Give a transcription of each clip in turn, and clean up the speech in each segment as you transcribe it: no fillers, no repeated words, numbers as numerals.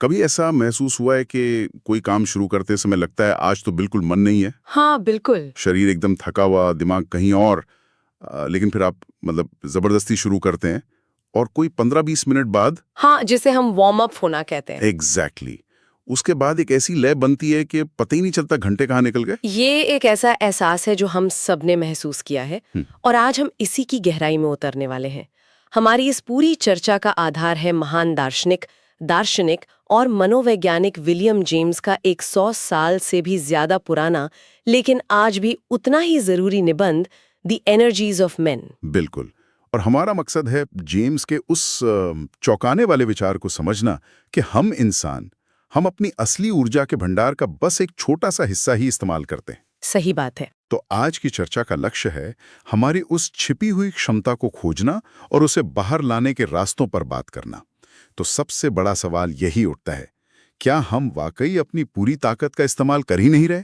कभी ऐसा महसूस हुआ है कि कोई काम शुरू करते समय लगता है आज तो बिल्कुल मन नहीं है, हाँ बिल्कुल। शरीर एकदम थका हुआ, दिमाग कहीं और, लेकिन फिर आप मतलब जबरदस्ती शुरू करते हैं और कोई 15-20 मिनट बाद हाँ, जिसे हम वार्म अप होना कहते हैं। एग्जैक्टली उसके बाद एक ऐसी लय बनती है कि पता ही नहीं चलता घंटे कहाँ निकल गए। ये एक ऐसा एहसास है जो हम सब ने महसूस किया है और आज हम इसी की गहराई में उतरने वाले हैं। हमारी इस पूरी चर्चा का आधार है महान दार्शनिक और मनोवैज्ञानिक विलियम जेम्स का 100 साल से भी ज्यादा पुराना लेकिन आज भी उतना ही जरूरी निबंध द एनर्जीज ऑफ मेन। बिल्कुल। और हमारा मकसद है जेम्स के उस चौंकाने वाले विचार को समझना कि हम अपनी असली ऊर्जा के भंडार का बस एक छोटा सा हिस्सा ही इस्तेमाल करते हैं। सही बात है। तो आज की चर्चा का लक्ष्य है हमारी उस छिपी हुई क्षमता को खोजना और उसे बाहर लाने के रास्तों पर बात करना। तो सबसे बड़ा सवाल यही उठता है, क्या हम वाकई अपनी पूरी ताकत का इस्तेमाल कर ही नहीं रहे?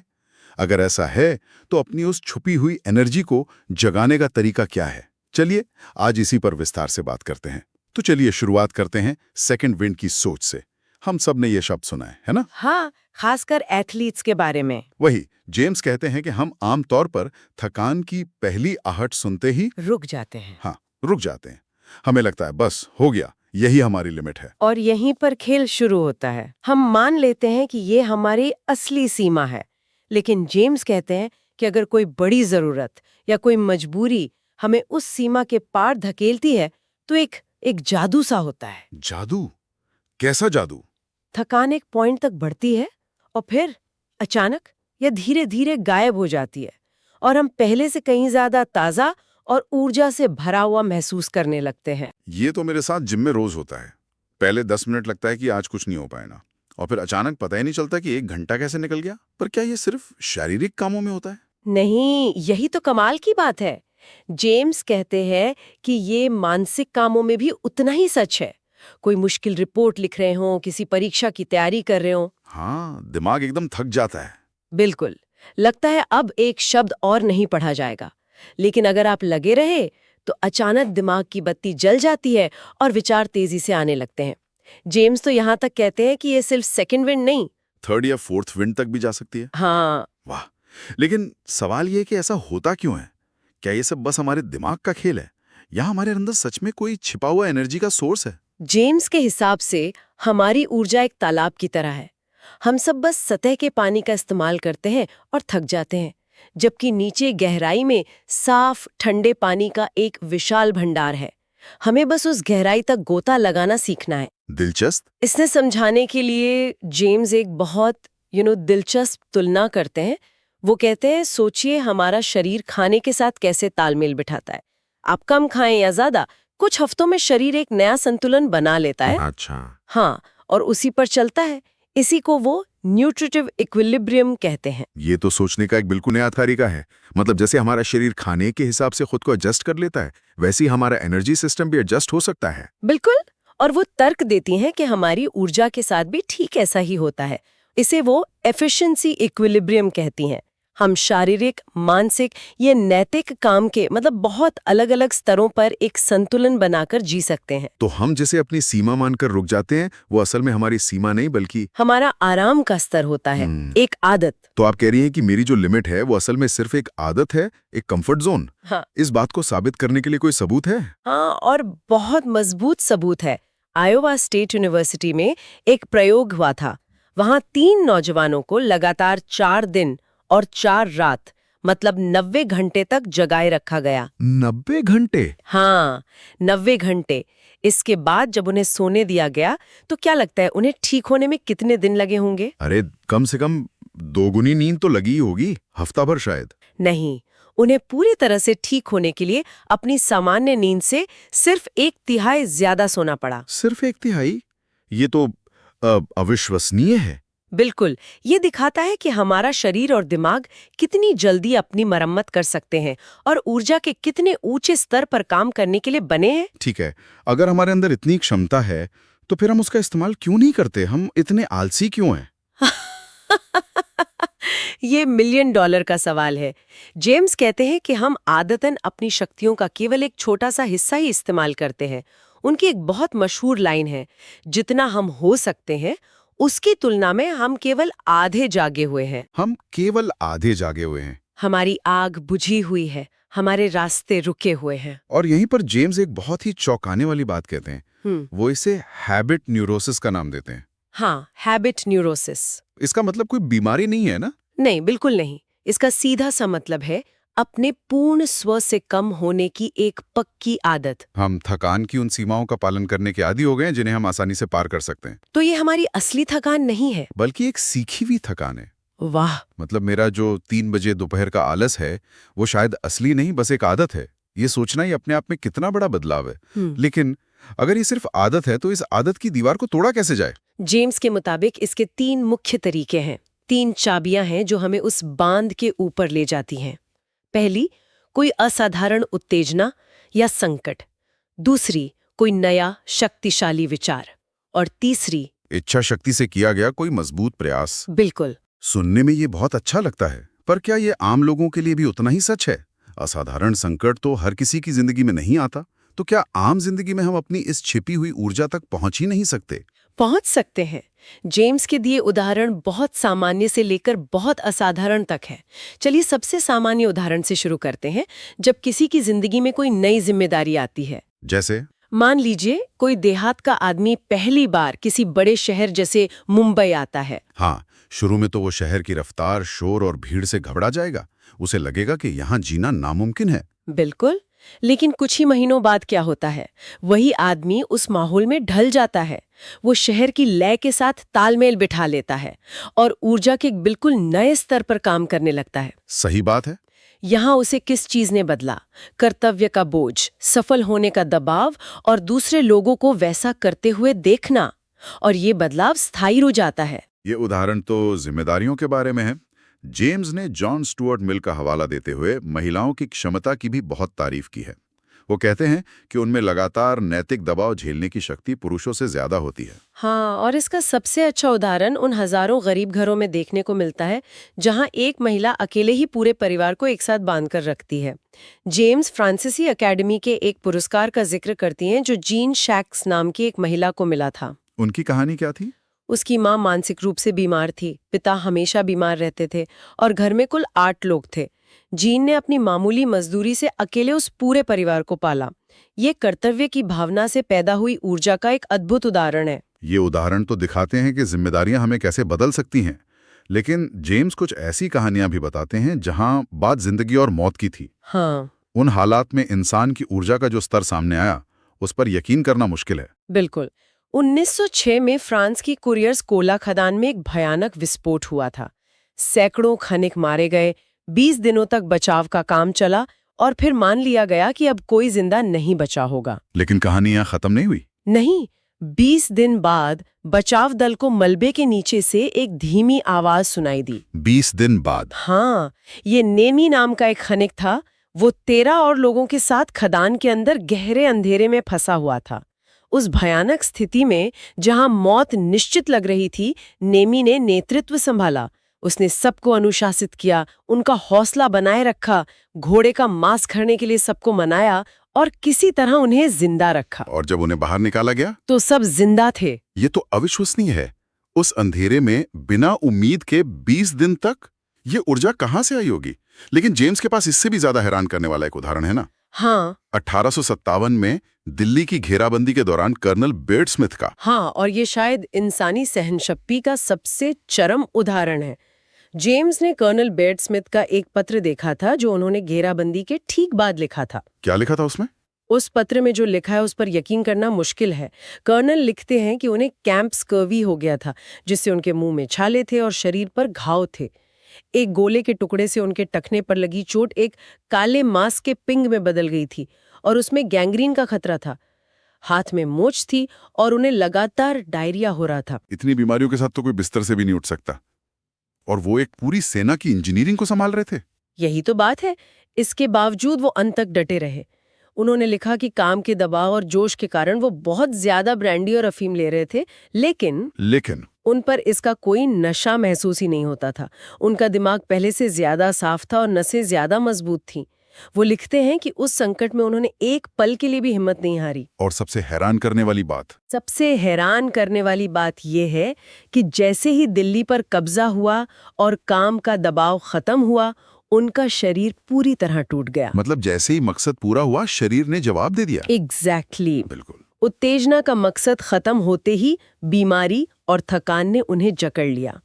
अगर ऐसा है तो अपनी उस छुपी हुई एनर्जी को जगाने का तरीका क्या है? चलिए आज इसी पर विस्तार से बात करते हैं। तो चलिए शुरुआत करते हैं सेकंड विंड की सोच से। हम सब ने ये शब्द सुना है ना? हाँ, खासकर एथलीट्स के बारे में। वही जेम्स कहते हैं कि हम आमतौर पर थकान की पहली आहट सुनते ही रुक जाते हैं। हाँ, रुक जाते हैं। हमें लगता है बस हो गया, यही हमारी लिमिट है। और यहीं पर खेल शुरू होता है। हम मान लेते हैं कि ये हमारी असली सीमा है, लेकिन जेम्स कहते हैं कि अगर कोई बड़ी जरूरत या कोई मजबूरी हमें उस सीमा के पार धकेलती है तो एक जादू सा होता है। जादू? कैसा जादू? थकान एक पॉइंट तक बढ़ती है और फिर अचानक या धीरे धीरे गायब हो जाती है और हम पहले से कहीं ज्यादा ताजा और ऊर्जा से भरा हुआ महसूस करने लगते हैं। ये तो मेरे साथ जिम में रोज होता है। पहले 10 मिनट लगता है कि आज कुछ नहीं हो पाएगा और फिर अचानक पता ही नहीं चलता कि 1 घंटा कैसे निकल गया। पर क्या ये सिर्फ शारीरिक कामों में होता है? नहीं, यही तो कमाल की बात है। जेम्स कहते हैं कि ये मानसिक कामों में भी उतना ही सच है। कोई मुश्किल रिपोर्ट लिख रहे हो, किसी परीक्षा की तैयारी कर रहे हो। हाँ, दिमाग एकदम थक जाता है। बिल्कुल, लगता है अब एक शब्द और नहीं पढ़ा जाएगा, लेकिन अगर आप लगे रहे तो अचानक दिमाग की बत्ती जल जाती है और विचार तेजी से आने लगते हैं। जेम्स तो यहाँ तक कहते हैं कि ये सिर्फ सेकंड विंड नहीं, थर्ड या फोर्थ विंड तक भी जा सकती है। हाँ। वाह! लेकिन सवाल ये है कि ऐसा होता क्यों है? क्या ये सब बस हमारे दिमाग का खेल है या हमारे अंदर सच में कोई छिपा हुआ एनर्जी का सोर्स है? जेम्स के हिसाब से हमारी ऊर्जा एक तालाब की तरह है। हम सब बस सतह के पानी का इस्तेमाल करते हैं और थक जाते हैं, जबकि नीचे गहराई में साफ ठंडे पानी का एक विशाल भंडार है। हमें बस उस गहराई तक गोता लगाना सीखना है। दिलचस्प। इसने समझाने के लिए जेम्स एक बहुत दिलचस्प तुलना करते हैं। वो कहते हैं, सोचिए हमारा शरीर खाने के साथ कैसे तालमेल बिठाता है। आप कम खाएं या ज्यादा, कुछ हफ्तों में शरीर एक नया संतुलन बना लेता है। अच्छा। हाँ, और उसी पर चलता है। इसी को वो न्यूट्रिटिव इक्विलिब्रियम कहते हैं। ये तो सोचने का एक बिल्कुल नया तरीका है। मतलब जैसे हमारा शरीर खाने के हिसाब से खुद को एडजस्ट कर लेता है, वैसे ही हमारा एनर्जी सिस्टम भी एडजस्ट हो सकता है। बिल्कुल। और वो तर्क देती हैं कि हमारी ऊर्जा के साथ भी ठीक ऐसा ही होता है। इसे वो एफिशिएंसी इक्विलिब्रियम कहती हैं। हम शारीरिक, मानसिक, ये नैतिक काम के बहुत अलग-अलग स्तरों पर एक संतुलन बनाकर जी सकते हैं। तो हम जिसे अपनी सीमा मानकर रुक जाते हैं, वो असल में हमारी सीमा नहीं बल्कि हमारा आराम का स्तर होता है, एक आदत। तो आप कह रही हैं कि मेरी जो लिमिट है वो असल में सिर्फ एक आदत है, एक कंफर्ट जोन। हाँ। इस बात को साबित करने के लिए कोई सबूत है? हाँ, और बहुत मजबूत सबूत है। आयोवा स्टेट यूनिवर्सिटी में एक प्रयोग हुआ था। वहां 3 नौजवानों को लगातार 4 दिन और 4 रात 90 घंटे तक जगाए रखा गया। 90 घंटे? हाँ, 90 घंटे। इसके बाद जब उन्हें सोने दिया गया तो क्या लगता है उन्हें ठीक होने में कितने दिन लगे होंगे? अरे कम से कम 2 गुनी नींद तो लगी ही होगी, हफ्ता भर शायद। नहीं, उन्हें पूरी तरह से ठीक होने के लिए अपनी सामान्य नींद से सिर्फ 1/3 ज्यादा सोना पड़ा। सिर्फ 1/3? ये तो अविश्वसनीय है। बिल्कुल, ये दिखाता है कि हमारा शरीर और दिमाग कितनी जल्दी अपनी मरम्मत कर सकते हैं और ऊर्जा के कितने ऊंचे स्तर पर काम करने के लिए बने हैं। ठीक है, अगर हमारे अंदर इतनी क्षमता है तो फिर हम उसका इस्तेमाल क्यों नहीं करते? हम इतने आलसी क्यों हैं? ये $1 मिलियन का सवाल है। जेम्स कहते हैं कि हम आदतन अपनी शक्तियों का केवल एक छोटा सा हिस्सा ही इस्तेमाल करते हैं। उनकी एक बहुत मशहूर लाइन है, जितना हम हो सकते हैं उसकी तुलना में हम केवल आधे जागे हुए हैं। हम केवल आधे जागे हुए हैं। हमारी आग बुझी हुई है, हमारे रास्ते रुके हुए हैं। और यहीं पर जेम्स एक बहुत ही चौंकाने वाली बात कहते हैं। वो इसे हैबिट न्यूरोसिस का नाम देते हैं। हाँ, हैबिट न्यूरोसिस। इसका मतलब कोई बीमारी नहीं है ना? नहीं, बिल्कुल नहीं। इसका सीधा सा मतलब है अपने पूर्ण स्व से कम होने की एक पक्की आदत। हम थकान की उन सीमाओं का पालन करने के आदी हो गए हैं जिन्हें हम आसानी से पार कर सकते हैं। तो ये हमारी असली थकान नहीं है, बल्कि एक सीखी हुई थकान है। वाह। मतलब मेरा जो 3 बजे दोपहर का आलस है वो शायद असली नहीं, बस एक आदत है। ये सोचना ही अपने आप में कितना बड़ा बदलाव है। लेकिन अगर ये सिर्फ आदत है तो इस आदत की दीवार को तोड़ा कैसे जाए? जेम्स के मुताबिक इसके 3 मुख्य तरीके हैं, 3 चाबियां हैं जो हमें उस बांध के ऊपर ले जाती हैं। पहली, कोई असाधारण उत्तेजना या संकट। दूसरी, कोई नया शक्तिशाली विचार। और तीसरी, इच्छा शक्ति से किया गया कोई मजबूत प्रयास। बिल्कुल। सुनने में ये बहुत अच्छा लगता है, पर क्या ये आम लोगों के लिए भी उतना ही सच है? असाधारण संकट तो हर किसी की जिंदगी में नहीं आता, तो क्या आम जिंदगी में हम अपनी इस छिपी हुई ऊर्जा तक पहुंच ही नहीं सकते? पहुंच सकते हैं। जेम्स के दिए उदाहरण बहुत सामान्य से लेकर बहुत असाधारण तक है। चलिए सबसे सामान्य उदाहरण से शुरू करते हैं। जब किसी की जिंदगी में कोई नई जिम्मेदारी आती है, जैसे मान लीजिए कोई देहात का आदमी पहली बार किसी बड़े शहर जैसे मुंबई आता है। हाँ, शुरू में तो वो शहर की रफ्तार, शोर और भीड़ से घबरा जाएगा। उसे लगेगा कि यहाँ जीना नामुमकिन है। बिल्कुल। लेकिन कुछ ही महीनों बाद क्या होता है, वही आदमी उस माहौल में ढल जाता है। वो शहर की लय के साथ तालमेल बिठा लेता है और ऊर्जा के एक बिल्कुल नए स्तर पर काम करने लगता है। सही बात है। यहाँ उसे किस चीज ने बदला? कर्तव्य का बोझ, सफल होने का दबाव और दूसरे लोगों को वैसा करते हुए देखना। और ये बदलाव स्थायी हो जाता है। ये उदाहरण तो जिम्मेदारियों के बारे में है। जेम्स ने जॉन स्टुअर्ट मिल का हवाला देते हुए महिलाओं की क्षमता की भी बहुत तारीफ की है। वो कहते हैं कि उनमें लगातार नैतिक दबाव झेलने की शक्ति पुरुषों से ज्यादा होती है। हाँ, और इसका सबसे अच्छा उदाहरण उन हजारों गरीब घरों में देखने को मिलता है जहाँ एक महिला अकेले ही पूरे परिवार को एक साथ बांधकर रखती है। जेम्स फ्रांसीसी अकेडमी के एक पुरस्कार का जिक्र करती हैं जो जीन शैक्स नाम की एक महिला को मिला था। उनकी कहानी क्या थी? उसकी माँ मानसिक रूप से बीमार थी, पिता हमेशा बीमार रहते थे और घर में कुल 8 लोग थे। जीन ने अपनी मामूली मजदूरी से अकेले उस पूरे परिवार को पाला। ये कर्तव्य की भावना से पैदा हुई ऊर्जा का एक अद्भुत उदाहरण है। ये उदाहरण तो दिखाते हैं कि जिम्मेदारियां हमें कैसे बदल सकती हैं। लेकिन जेम्स कुछ ऐसी कहानियां भी बताते हैं जहां बात जिंदगी और मौत की थी। हाँ, उन हालात में इंसान की ऊर्जा का जो स्तर सामने आया, उस पर यकीन करना मुश्किल है। बिल्कुल। 1906 में फ्रांस की कुरियर्स कोला खदान में एक भयानक विस्फोट हुआ था। सैकड़ों खनिक मारे गए, 20 दिनों तक बचाव का काम चला और फिर मान लिया गया कि अब कोई जिंदा नहीं बचा होगा। लेकिन कहानी यहाँ खत्म नहीं हुई। नहीं, 20 दिन बाद बचाव दल को मलबे के नीचे से एक धीमी आवाज सुनाई दी। 20 दिन बाद? हाँ, ये नेमी नाम का एक खनिक था। वो 13 और लोगों के साथ खदान के अंदर गहरे अंधेरे में फंसा हुआ था। उस भयानक स्थिति में जहां मौत निश्चित लग रही थी, नेमी ने नेतृत्व संभाला। उसने सबको अनुशासित किया, उनका हौसला बनाए रखा, घोड़े का मांस खाने के लिए सबको मनाया और किसी तरह उन्हें जिंदा रखा। और जब उन्हें बाहर निकाला गया तो सब जिंदा थे। ये तो अविश्वसनीय है। उस अंधेरे में बिना उम्मीद के 20 दिन तक ये ऊर्जा कहां से आई होगी? लेकिन जेम्स के पास इससे भी ज्यादा हैरान करने वाला एक उदाहरण है ना। हाँ, 1857 में दिल्ली की घेराबंदी के दौरान कर्नल बेड स्मिथ का। हाँ, और ये शायद इंसानी सहनशक्ति का सबसे चरम उदाहरण है। जेम्स ने कर्नल बेड स्मिथ का एक पत्र देखा था जो उन्होंने घेराबंदी के ठीक बाद लिखा था। क्या लिखा था उसमें? उस पत्र में जो लिखा है उस पर यकीन करना मुश्किल है। कर्नल लिखते हैं कि उन्हें कैंप स्कर्वी हो गया था, जिससे उनके मुंह में छाले थे और शरीर पर घाव थे। एक गोले के टुकड़े से उनके टखने पर लगी चोट एक काले मांस के पिंग में बदल गई थी और उसमें गैंग्रीन का खतरा था। हाथ में मोच थी और उन्हें लगातार डायरिया हो रहा था। इतनी बीमारियों के साथ तो कोई बिस्तर से भी नहीं उठ सकता। और वो एक पूरी सेना की इंजीनियरिंग को संभाल रहे थे। यही तो बात है। इसके बावजूद वो अंत तक डटे रहे। उन्होंने लिखा कि काम के दबाव और जोश के कारण वो बहुत ज्यादा ब्रांडी और अफीम ले रहे थे, लेकिन उन पर इसका कोई नशा महसूस ही नहीं होता था। उनका दिमाग पहले से ज्यादा साफ था और नसें ज्यादा मजबूत थीं। वो लिखते हैं कि उस संकट में उन्होंने एक पल के लिए भी हिम्मत नहीं हारी। और सबसे हैरान करने वाली बात, सबसे हैरान करने वाली बात यह है कि जैसे ही दिल्ली पर कब्जा हुआ और काम का दबाव खत्म हुआ, उनका शरीर पूरी तरह टूट गया। मतलब जैसे ही मकसद पूरा हुआ, शरीर ने जवाब दे दिया। एग्जैक्टली। बिल्कुल। उत्तेजना का मकसद खत्म होते ही बीमारी और थकान ने उन्हें जकड़ लिया।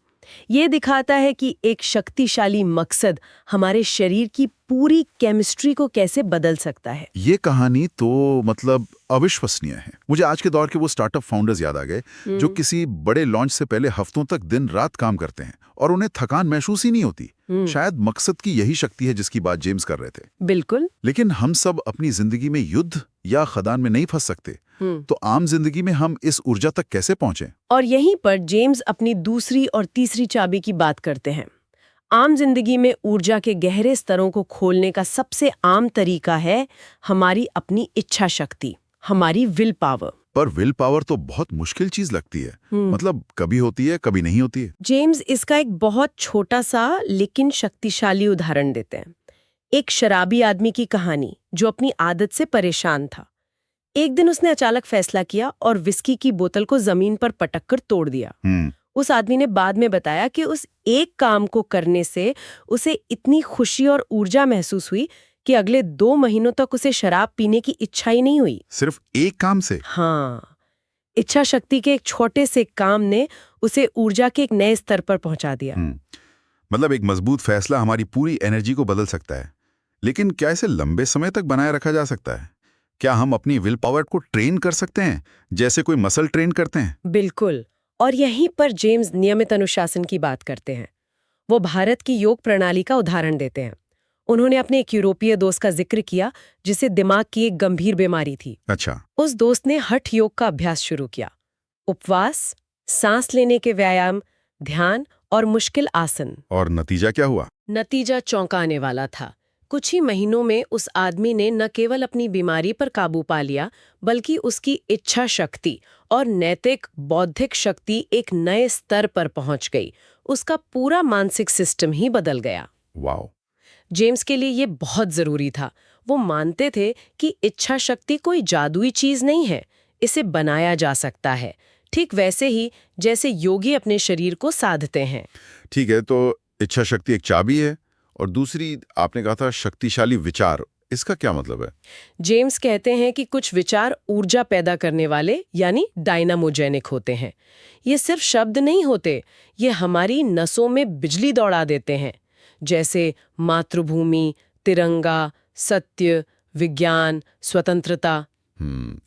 ये दिखाता है कि एक शक्तिशाली मकसद हमारे शरीर की पूरी केमिस्ट्री को कैसे बदल सकता है। ये कहानी तो मतलब अविश्वसनीय है। मुझे आज के दौर के वो स्टार्टअप फाउंडर्स याद आ गए जो किसी बड़े लॉन्च से पहले हफ्तों तक दिन रात काम करते हैं और उन्हें थकान महसूस ही नहीं होती। शायद मकसद की यही शक्ति है जिसकी बात जेम्स कर रहे थे। बिल्कुल। लेकिन हम सब अपनी जिंदगी में युद्ध या खदान में नहीं फंस सकते, तो आम जिंदगी में हम इस ऊर्जा तक कैसे पहुंचे? और यहीं पर जेम्स अपनी दूसरी और तीसरी चाबी की बात करते हैं। आम जिंदगी में ऊर्जा के गहरे स्तरों को खोलने का सबसे आम तरीका है हमारी अपनी इच्छा शक्ति, हमारी विल पावर। पर विल पावर तो बहुत मुश्किल चीज लगती है। मतलब कभी होती है, कभी नहीं होती है। जेम्स इसका एक बहुत छोटा सा लेकिन शक्तिशाली उदाहरण देते हैं। एक शराबी आदमी की कहानी जो अपनी आदत से परेशान था। एक दिन उसने अचानक फैसला किया और विस्की की बोतल को जमीन पर पटककर तोड़ दिया। उस आदमी ने बाद में बताया कि उस एक काम को करने से उसे इतनी खुशी और ऊर्जा महसूस हुई कि अगले 2 महीनों तक उसे शराब पीने की इच्छा ही नहीं हुई। सिर्फ एक काम से? हाँ, इच्छा शक्ति के एक छोटे से काम ने उसे ऊर्जा के एक नए स्तर पर पहुंचा दिया। मतलब एक मजबूत फैसला हमारी पूरी एनर्जी को बदल सकता है। लेकिन क्या इसे लंबे समय तक बनाए रखा जा सकता है? क्या हम अपनी विल पावर को ट्रेन कर सकते हैं, जैसे कोई मसल ट्रेन करते हैं? बिल्कुल। और यहीं पर जेम्स नियमित अनुशासन की बात करते हैं। वो भारत की योग प्रणाली का उदाहरण देते हैं। उन्होंने अपने एक यूरोपीय दोस्त का जिक्र किया जिसे दिमाग की एक गंभीर बीमारी थी। अच्छा। उस दोस्त ने हठ योग का अभ्यास शुरू किया। उपवास, सांस लेने के व्यायाम, ध्यान और मुश्किल आसन। और नतीजा क्या हुआ? नतीजा चौंकाने वाला था। कुछ ही महीनों में उस आदमी ने न केवल अपनी बीमारी पर काबू पा लिया, बल्कि उसकी इच्छा शक्ति और नैतिक बौद्धिक शक्ति एक नए स्तर पर पहुंच गई। उसका पूरा मानसिक सिस्टम ही बदल गया। वाओ। जेम्स के लिए ये बहुत जरूरी था। वो मानते थे कि इच्छा शक्ति कोई जादुई चीज नहीं है, इसे बनाया जा सकता है, ठीक वैसे ही जैसे योगी अपने शरीर को साधते हैं। ठीक है, तो इच्छा शक्ति एक चाबी है और दूसरी आपने कहा था शक्तिशाली विचार। इसका क्या मतलब है? जेम्स कहते हैं कि कुछ विचार ऊर्जा पैदा करने वाले यानी डायनामोजेनिक होते हैं। ये सिर्फ शब्द नहीं होते, ये हमारी नसों में बिजली दौड़ा देते हैं, जैसे मातृभूमि, तिरंगा, सत्य, विज्ञान, स्वतंत्रता।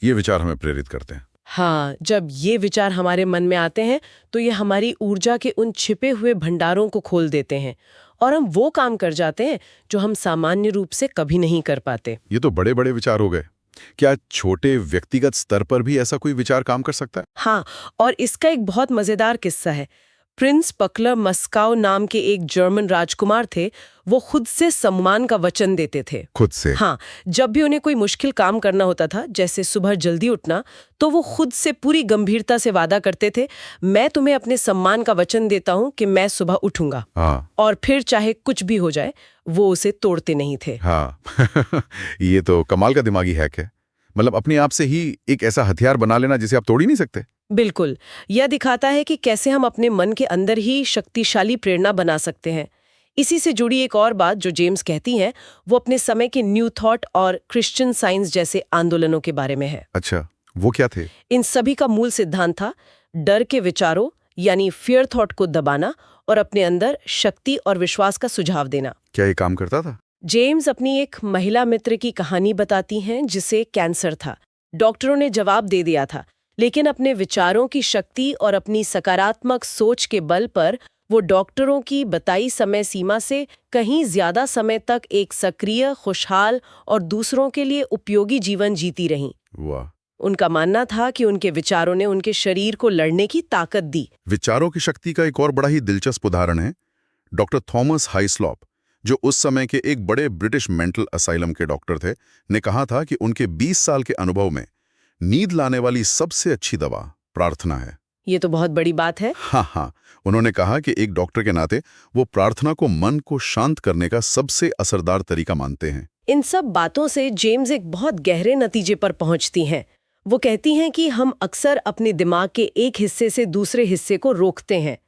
ये विचार हमें प्रेरित करते हैं। हाँ, जब ये विचार हमारे मन में आते हैं तो ये हमारी ऊर्जा के उन छिपे हुए भंडारों को खोल देते हैं और हम वो काम कर जाते हैं जो हम सामान्य रूप से कभी नहीं कर पाते। ये तो बड़े बड़े विचार हो गए। क्या छोटे व्यक्तिगत स्तर पर भी ऐसा कोई विचार काम कर सकता है? हाँ, और इसका एक बहुत मजेदार किस्सा है। प्रिंस पकलर मस्काउ नाम के एक जर्मन राजकुमार थे। वो खुद से सम्मान का वचन देते थे। खुद से? हाँ, जब भी उन्हें कोई मुश्किल काम करना होता था, जैसे सुबह जल्दी उठना, तो वो खुद से पूरी गंभीरता से वादा करते थे, मैं तुम्हें अपने सम्मान का वचन देता हूँ कि मैं सुबह उठूंगा। हाँ। और फिर चाहे कुछ भी हो जाए, वो उसे तोड़ते नहीं थे। हाँ। ये तो कमाल का दिमागी हैक है। मतलब अपने आप से ही एक ऐसा हथियार बना लेना जिसे आप तोड़ ही नहीं सकते। बिल्कुल। यह दिखाता है कि कैसे हम अपने मन के अंदर ही शक्तिशाली प्रेरणा बना सकते हैं। इसी से जुड़ी एक और बात जो जेम्स कहती हैं, वो अपने समय के न्यू थॉट और क्रिश्चियन साइंस जैसे आंदोलनों के बारे में है। अच्छा, वो क्या थे? इन सभी का मूल सिद्धांत था डर के विचारों यानी फियर थॉट को दबाना और अपने अंदर शक्ति और विश्वास का सुझाव देना। क्या ये काम करता था? जेम्स अपनी एक महिला मित्र की कहानी बताती हैं जिसे कैंसर था। डॉक्टरों ने जवाब दे दिया था, लेकिन अपने विचारों की शक्ति और अपनी सकारात्मक सोच के बल पर वो डॉक्टरों की बताई समय सीमा से कहीं ज्यादा समय तक एक सक्रिय, खुशहाल और दूसरों के लिए उपयोगी जीवन जीती रहीं। वाह। उनका मानना था कि उनके विचारों ने उनके शरीर को लड़ने की ताकत दी। विचारों की शक्ति का एक और बड़ा ही दिलचस्प उदाहरण है डॉक्टर थॉमस हाइस्लॉप, जो उस समय के एक बड़े ब्रिटिश मेंटल असाइलम के डॉक्टर थे, ने कहा था कि उनके 20 साल के अनुभव में नींद लाने वाली सबसे अच्छी दवा प्रार्थना है। ये तो बहुत बड़ी बात है। हाँ, उन्होंने कहा कि एक डॉक्टर के नाते वो प्रार्थना को मन को शांत करने का सबसे असरदार तरीका मानते हैं। इन सब बातों से जेम्स एक बहुत गहरे नतीजे पर पहुंचती हैं। वो कहती हैं कि हम अक्सर अपने दिमाग के एक हिस्से से दूसरे हिस्से को रोकते हैं।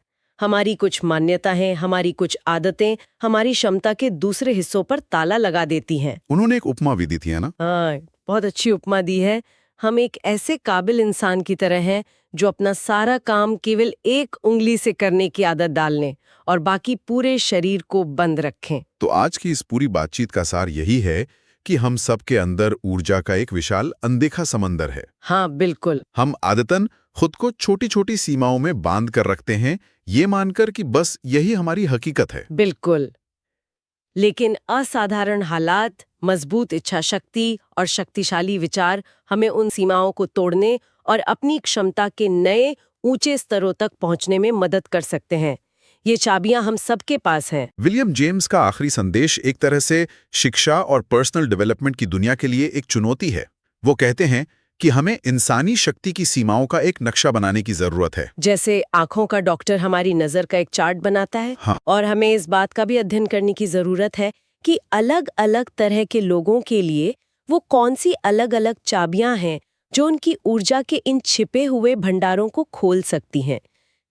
हमारी कुछ मान्यताएं, हमारी कुछ आदतें हमारी क्षमता के दूसरे हिस्सों पर ताला लगा देती हैं। उन्होंने एक उपमा भी दी थी, है ना? हाँ, बहुत अच्छी उपमा दी है। हम एक ऐसे काबिल इंसान की तरह हैं जो अपना सारा काम केवल एक उंगली से करने की आदत डाल लें और बाकी पूरे शरीर को बंद रखें। तो आज की इस पूरी बातचीत का सार यही है कि हम सबके अंदर ऊर्जा का एक विशाल अनदेखा समंदर है। हाँ, बिल्कुल। हम आदतन खुद को छोटी छोटी सीमाओं में बांध कर रखते हैं, ये मानकर कि बस यही हमारी हकीकत है। बिल्कुल। लेकिन असाधारण हालात, मजबूत इच्छा शक्ति और शक्तिशाली विचार हमें उन सीमाओं को तोड़ने और अपनी क्षमता के नए ऊंचे स्तरों तक पहुंचने में मदद कर सकते हैं। ये चाबियां हम सबके पास हैं। विलियम जेम्स का आखिरी संदेश एक तरह से शिक्षा और पर्सनल डेवलपमेंट की दुनिया के लिए एक चुनौती है। वो कहते हैं कि हमें इंसानी शक्ति की सीमाओं का एक नक्शा बनाने की जरूरत है। जैसे आंखों का डॉक्टर हमारी नजर का एक चार्ट बनाता है। हाँ। और हमें इस बात का भी अध्ययन करने की जरूरत है कि अलग-अलग तरह के लोगों के लिए वो कौन सी अलग-अलग चाबियां हैं जो उनकी ऊर्जा के इन छिपे हुए भंडारों को खोल सकती हैं।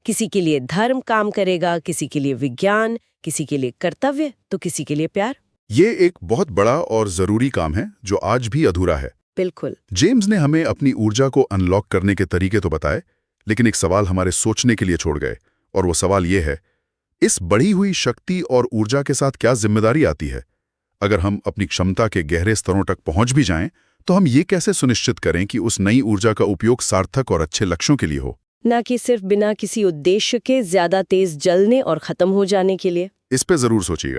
किसी के लिए धर्म काम करेगा, किसी के लिए विज्ञान, किसी के लिए कर्तव्य, तो किसी के लिए प्यार। ये एक बहुत बड़ा और जरूरी काम है जो आज भी अधूरा है। बिल्कुल। जेम्स ने हमें अपनी ऊर्जा को अनलॉक करने के तरीके तो बताए, लेकिन एक सवाल हमारे सोचने के लिए छोड़ गए, और वो सवाल ये है, इस बढ़ी हुई शक्ति और ऊर्जा के साथ क्या जिम्मेदारी आती है? अगर हम अपनी क्षमता के गहरे स्तरों तक पहुंच भी जाएं, तो हम ये कैसे सुनिश्चित करें कि उस नई ऊर्जा का उपयोग सार्थक और अच्छे लक्ष्यों के लिए हो, ना कि सिर्फ बिना किसी उद्देश्य के ज्यादा तेज जलने और खत्म हो जाने के लिए। इस पे जरूर सोचिएगा।